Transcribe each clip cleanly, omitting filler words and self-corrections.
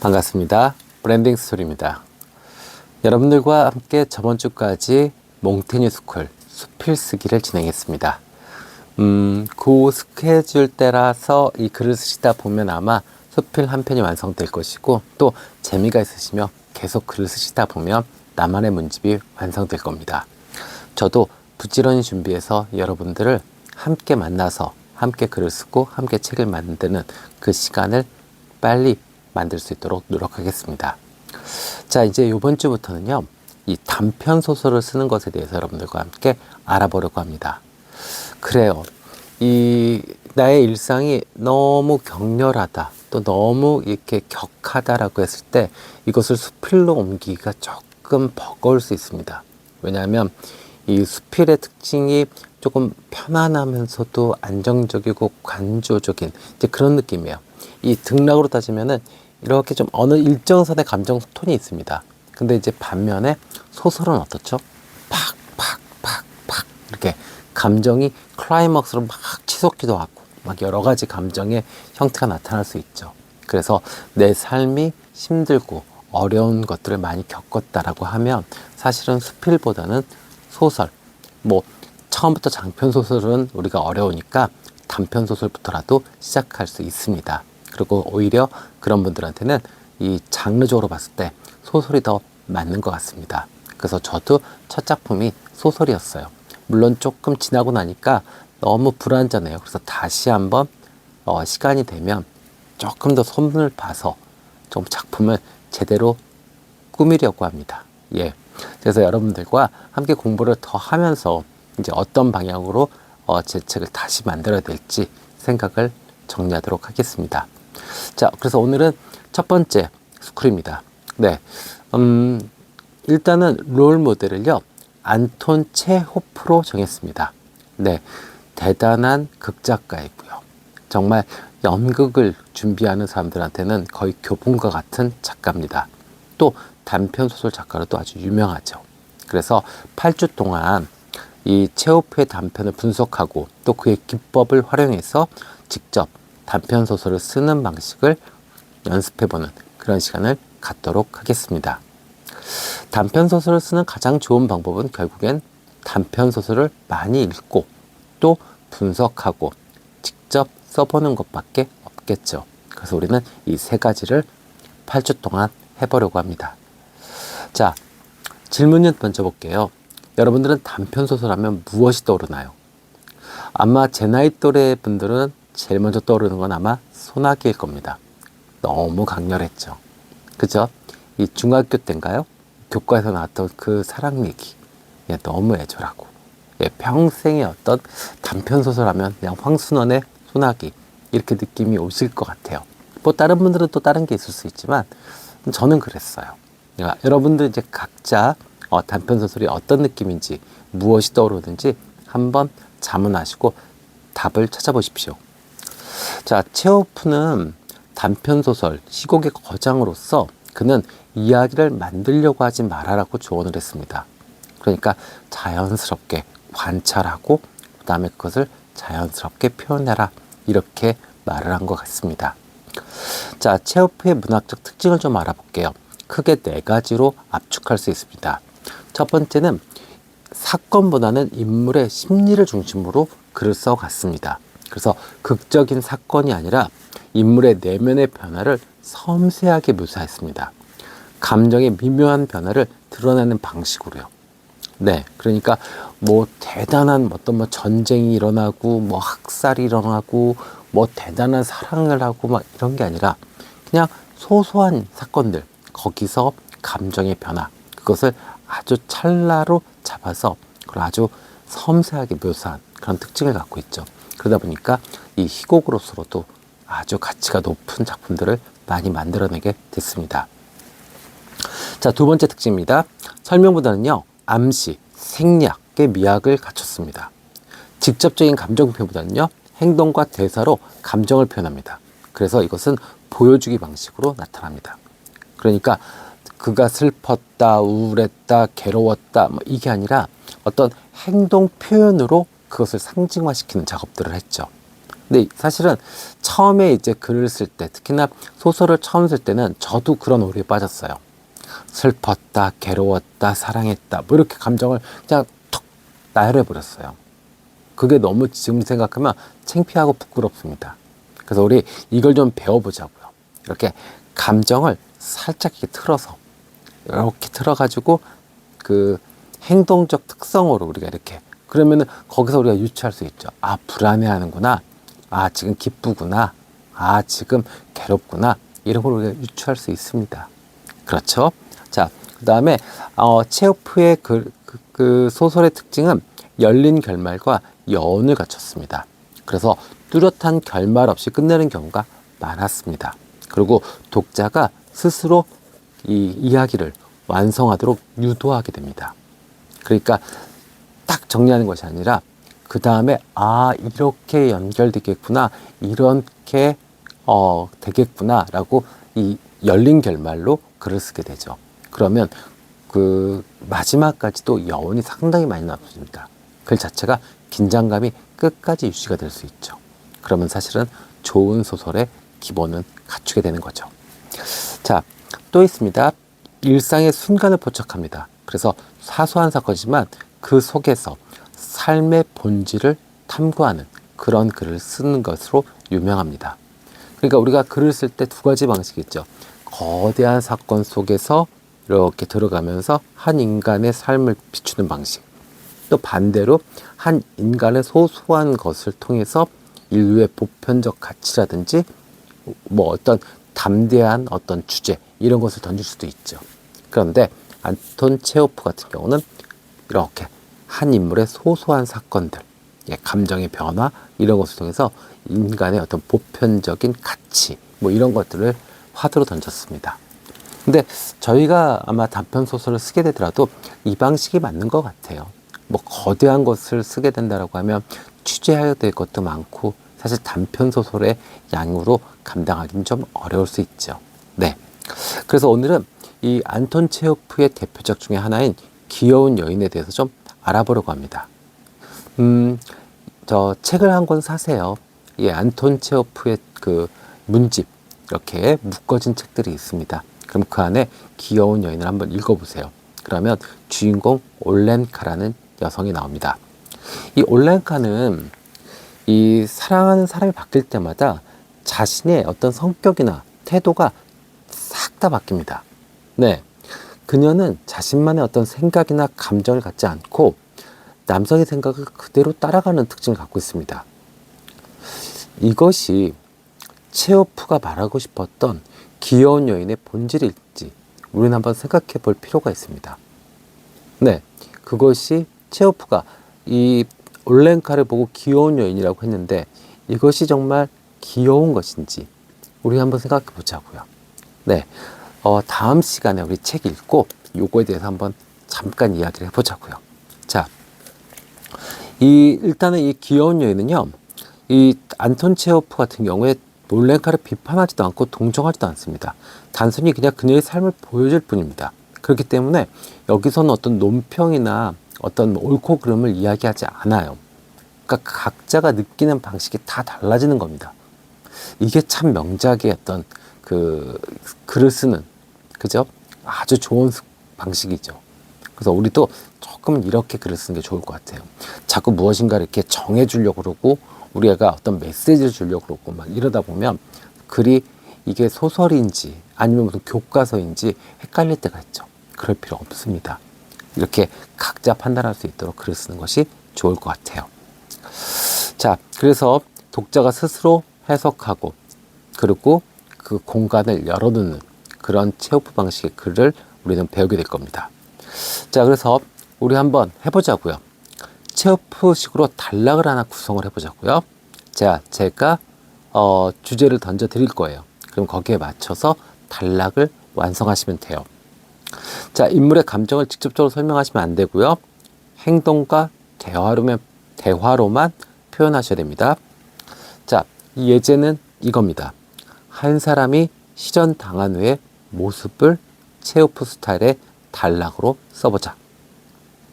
반갑습니다. 브랜딩 스토리입니다. 여러분들과 함께 저번 주까지 몽테뉴 스쿨 수필쓰기를 진행했습니다. 그 스케줄 때라서 이 글을 쓰시다 보면 아마 수필 한 편이 완성될 것이고, 또 재미가 있으시며 계속 글을 쓰시다 보면 나만의 문집이 완성될 겁니다. 저도 부지런히 준비해서 여러분들을 함께 만나서 함께 글을 쓰고 함께 책을 만드는 그 시간을 빨리 만들 수 있도록 노력하겠습니다. 자, 이제 이번 주부터는요, 이 단편 소설을 쓰는 것에 대해서 여러분들과 함께 알아보려고 합니다. 그래요. 이 나의 일상이 너무 격렬하다, 또 너무 이렇게 격하다라고 했을 때 이것을 수필로 옮기기가 조금 버거울 수 있습니다. 왜냐하면 이 수필의 특징이 조금 편안하면서도 안정적이고 관조적인 이제 그런 느낌이에요. 이 등락으로 따지면은 이렇게 좀 어느 일정 선의 감정 톤이 있습니다. 근데 이제 반면에 소설은 어떻죠? 팍팍팍팍 이렇게 감정이 클라이막스로 막 치솟기도 하고 막 여러 가지 감정의 형태가 나타날 수 있죠. 그래서 내 삶이 힘들고 어려운 것들을 많이 겪었다라고 하면 사실은 수필보다는 소설, 뭐 처음부터 장편 소설은 우리가 어려우니까 단편 소설부터라도 시작할 수 있습니다. 그리고 오히려 그런 분들한테는 이 장르적으로 봤을 때 소설이 더 맞는 것 같습니다. 그래서 저도 첫 작품이 소설이었어요. 물론 조금 지나고 나니까 너무 불완전해요. 그래서 다시 한번 시간이 되면 조금 더 손을 봐서 좀 작품을 제대로 꾸미려고 합니다. 예. 그래서 여러분들과 함께 공부를 더 하면서 이제 어떤 방향으로 제 책을 다시 만들어야 될지 생각을 정리하도록 하겠습니다. 자, 그래서 오늘은 첫 번째 스쿨입니다. 네. 일단은 롤 모델을요, 안톤 체호프로 정했습니다. 네. 대단한 극작가이고요. 정말 연극을 준비하는 사람들한테는 거의 교본과 같은 작가입니다. 또 단편소설 작가로도 아주 유명하죠. 그래서 8주 동안 이 체호프의 단편을 분석하고 또 그의 기법을 활용해서 직접 단편소설을 쓰는 방식을 연습해보는 그런 시간을 갖도록 하겠습니다. 단편소설을 쓰는 가장 좋은 방법은 결국엔 단편소설을 많이 읽고 또 분석하고 직접 써보는 것밖에 없겠죠. 그래서 우리는 이 세 가지를 8주 동안 해보려고 합니다. 자, 질문 먼저 볼게요. 여러분들은 단편소설 하면 무엇이 떠오르나요? 아마 제 나이 또래 분들은 제일 먼저 떠오르는 건 아마 소나기일 겁니다. 너무 강렬했죠. 그죠? 이 중학교 때인가요? 교과에서 나왔던 그 사랑 얘기. 예, 너무 애절하고. 예, 평생의 어떤 단편소설 하면 그냥 황순원의 소나기. 이렇게 느낌이 오실 것 같아요. 뭐 다른 분들은 또 다른 게 있을 수 있지만 저는 그랬어요. 그러니까 여러분들 이제 각자 단편소설이 어떤 느낌인지 무엇이 떠오르는지 한번 자문하시고 답을 찾아보십시오. 자, 체호프는 단편소설 시곡의 거장으로서 그는 이야기를 만들려고 하지 말아라고 조언을 했습니다. 그러니까 자연스럽게 관찰하고 그 다음에 그것을 자연스럽게 표현해라, 이렇게 말을 한 것 같습니다. 자, 체호프의 문학적 특징을 좀 알아볼게요. 크게 네 가지로 압축할 수 있습니다. 첫 번째는 사건보다는 인물의 심리를 중심으로 글을 써갔습니다. 그래서 극적인 사건이 아니라 인물의 내면의 변화를 섬세하게 묘사했습니다. 감정의 미묘한 변화를 드러내는 방식으로요. 네, 그러니까 뭐 대단한 어떤 전쟁이 일어나고 뭐 학살이 일어나고 뭐 대단한 사랑을 하고 막 이런 게 아니라 그냥 소소한 사건들, 거기서 감정의 변화, 그것을 아주 찰나로 잡아서 그걸 아주 섬세하게 묘사한 그런 특징을 갖고 있죠. 그러다 보니까 이 희곡으로서도 아주 가치가 높은 작품들을 많이 만들어내게 됐습니다. 자, 두 번째 특징입니다. 설명보다는요, 암시, 생략의 미학을 갖췄습니다. 직접적인 감정 표현보다는요, 행동과 대사로 감정을 표현합니다. 그래서 이것은 보여주기 방식으로 나타납니다. 그러니까 그가 슬펐다, 우울했다, 괴로웠다, 뭐 이게 아니라 어떤 행동 표현으로 그것을 상징화시키는 작업들을 했죠. 근데 사실은 처음에 이제 글을 쓸 때, 특히나 소설을 처음 쓸 때는 저도 그런 오류에 빠졌어요. 슬펐다, 괴로웠다, 사랑했다, 뭐 이렇게 감정을 그냥 툭 나열해 버렸어요. 그게 너무 지금 생각하면 창피하고 부끄럽습니다. 그래서 우리 이걸 좀 배워보자고요. 이렇게 감정을 살짝 이렇게 틀어서, 이렇게 틀어가지고 그 행동적 특성으로 우리가 이렇게, 그러면은 거기서 우리가 유추할 수 있죠. 아, 불안해하는구나. 아, 지금 기쁘구나. 아, 지금 괴롭구나. 이런 걸 우리가 유추할 수 있습니다. 그렇죠? 자, 그 다음에 체오프의 그 소설의 특징은 열린 결말과 여운을 갖췄습니다. 그래서 뚜렷한 결말 없이 끝내는 경우가 많았습니다. 그리고 독자가 스스로 이 이야기를 완성하도록 유도하게 됩니다. 그러니까 딱 정리하는 것이 아니라 그 다음에 아, 이렇게 연결되겠구나, 이렇게 되겠구나 라고 이 열린 결말로 글을 쓰게 되죠. 그러면 그 마지막까지도 여운이 상당히 많이 남습니다. 글 자체가 긴장감이 끝까지 유지가 될 수 있죠. 그러면 사실은 좋은 소설의 기본은 갖추게 되는 거죠. 자, 또 있습니다. 일상의 순간을 포착합니다. 그래서 사소한 사건이지만 그 속에서 삶의 본질을 탐구하는 그런 글을 쓰는 것으로 유명합니다. 그러니까 우리가 글을 쓸 때 두 가지 방식이 있죠. 거대한 사건 속에서 이렇게 들어가면서 한 인간의 삶을 비추는 방식. 또 반대로 한 인간의 소소한 것을 통해서 인류의 보편적 가치라든지 뭐 어떤 담대한 어떤 주제, 이런 것을 던질 수도 있죠. 그런데 안톤 체호프 같은 경우는 이렇게 한 인물의 소소한 사건들, 감정의 변화, 이런 것을 통해서 인간의 어떤 보편적인 가치, 뭐 이런 것들을 화두로 던졌습니다. 근데 저희가 아마 단편 소설을 쓰게 되더라도 이 방식이 맞는 것 같아요. 뭐 거대한 것을 쓰게 된다라고 하면 취재해야 될 것도 많고, 사실 단편 소설의 양으로 감당하기는 좀 어려울 수 있죠. 네. 그래서 오늘은 이 안톤 체호프의 대표작 중에 하나인 귀여운 여인에 대해서 좀 알아보려고 합니다. 저 책을 한 권 사세요. 이 안톤 체호프의 그 문집, 이렇게 묶어진 책들이 있습니다. 그럼 그 안에 귀여운 여인을 한번 읽어보세요. 그러면 주인공 올렌카라는 여성이 나옵니다. 이 올렌카는 이 사랑하는 사람이 바뀔 때마다 자신의 어떤 성격이나 태도가 싹 다 바뀝니다. 네. 그녀는 자신만의 어떤 생각이나 감정을 갖지 않고 남성의 생각을 그대로 따라가는 특징을 갖고 있습니다. 이것이 체호프가 말하고 싶었던 귀여운 여인의 본질일지 우리는 한번 생각해 볼 필요가 있습니다. 네. 그것이 체호프가 이 올렌카를 보고 귀여운 여인이라고 했는데 이것이 정말 귀여운 것인지 우리 한번 생각해 보자고요. 네. 다음 시간에 우리 책 읽고 요거에 대해서 한번 잠깐 이야기를 해보자고요. 자, 일단은 이 귀여운 여인은요, 이 안톤 체호프 같은 경우에 올렌카를 비판하지도 않고 동정하지도 않습니다. 단순히 그냥 그녀의 삶을 보여줄 뿐입니다. 그렇기 때문에 여기서는 어떤 논평이나 어떤 옳고 그름을 이야기하지 않아요. 그러니까 각자가 느끼는 방식이 다 달라지는 겁니다. 이게 참 명작의 어떤 그 글을 쓰는, 그죠? 아주 좋은 방식이죠. 그래서 우리도 조금 이렇게 글을 쓰는 게 좋을 것 같아요. 자꾸 무엇인가를 이렇게 정해주려고 그러고 우리가 어떤 메시지를 주려고 그러고 막 이러다 보면 글이 이게 소설인지 아니면 무슨 교과서인지 헷갈릴 때가 있죠. 그럴 필요 없습니다. 이렇게 각자 판단할 수 있도록 글을 쓰는 것이 좋을 것 같아요. 자, 그래서 독자가 스스로 해석하고 그리고 그 공간을 열어두는 그런 체호프 방식의 글을 우리는 배우게 될 겁니다. 자, 그래서 우리 한번 해보자고요. 체호프식으로 단락을 하나 구성을 해보자고요. 자, 제가 주제를 던져 드릴 거예요. 그럼 거기에 맞춰서 단락을 완성하시면 돼요. 자, 인물의 감정을 직접적으로 설명하시면 안 되고요. 행동과 대화로만 표현하셔야 됩니다. 자, 이 예제는 이겁니다. 한 사람이 실현당한 후의 모습을 체호프 스타일의 단락으로 써보자.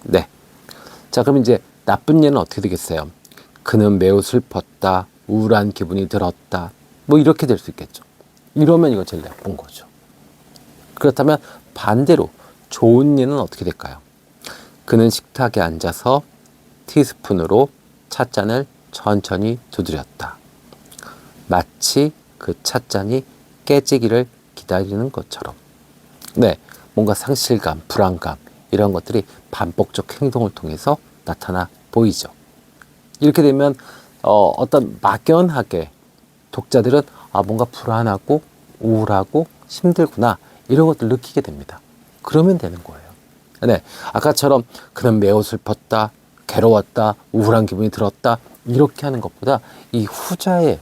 네. 자, 그럼 이제 나쁜 예는 어떻게 되겠어요? 그는 매우 슬펐다. 우울한 기분이 들었다. 뭐 이렇게 될 수 있겠죠. 이러면 이거 제일 나쁜 거죠. 그렇다면 반대로 좋은 예는 어떻게 될까요? 그는 식탁에 앉아서 티스푼으로 찻잔을 천천히 두드렸다. 마치 그 찻잔이 깨지기를 기다리는 것처럼. 네, 뭔가 상실감, 불안감 이런 것들이 반복적 행동을 통해서 나타나 보이죠. 이렇게 되면 어떤 막연하게 독자들은 뭔가 불안하고 우울하고 힘들구나 이런 것들 느끼게 됩니다. 그러면 되는 거예요. 네, 아까처럼 그는 매우 슬펐다, 괴로웠다, 우울한 기분이 들었다 이렇게 하는 것보다 이 후자의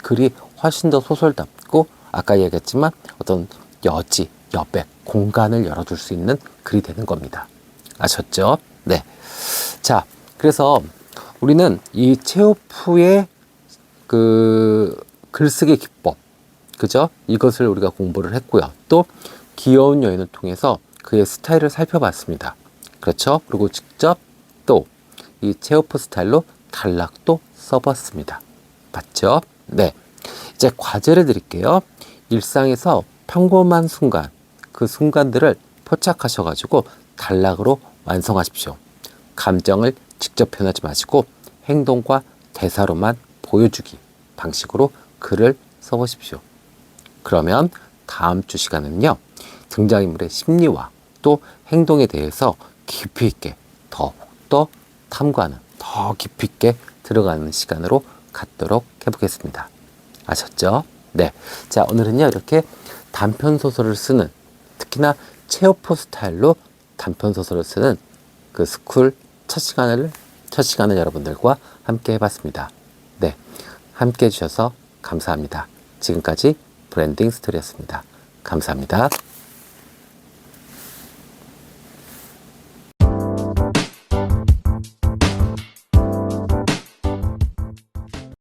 글이 훨씬 더 소설답고 아까 얘기했지만 어떤 여지, 여백, 공간을 열어둘 수 있는 글이 되는 겁니다. 아셨죠? 네. 자, 그래서 우리는 이 체호프의 그 글쓰기 기법, 그죠? 이것을 우리가 공부를 했고요. 또 귀여운 여인을 통해서 그의 스타일을 살펴봤습니다. 그렇죠? 그리고 직접 또 이 체호프 스타일로 단락도 써봤습니다. 맞죠? 네. 이제 과제를 드릴게요. 일상에서 평범한 순간, 그 순간들을 포착하셔가지고 단락으로 완성하십시오. 감정을 직접 표현하지 마시고 행동과 대사로만 보여주기 방식으로 글을 써보십시오. 그러면 다음 주 시간은요, 등장인물의 심리와 또 행동에 대해서 깊이 있게 더욱더 탐구하는, 더 깊이 있게 들어가는 시간으로 갖도록 해보겠습니다. 아셨죠? 네. 자, 오늘은요, 이렇게 단편소설을 쓰는, 특히나 체오프 스타일로 단편소설을 쓰는 그 스쿨 첫 시간을 여러분들과 함께 해봤습니다. 네. 함께 해주셔서 감사합니다. 지금까지 브랜딩 스토리였습니다. 감사합니다.